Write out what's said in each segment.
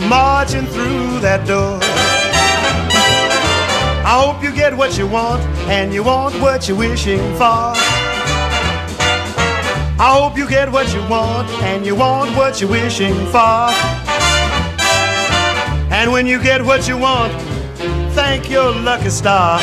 marching through that door. I hope you get what you want, and you want what you're wishing for. I hope you get what you want, and you want what you're wishing for. And when you get what you want, thank your lucky star.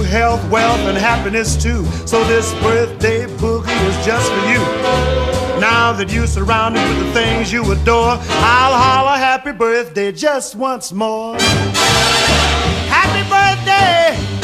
Health, wealth, and happiness too. So this birthday boogie is just for you. Now that you're surrounded with the things you adore, I'll holler happy birthday just once more. Happy birthday!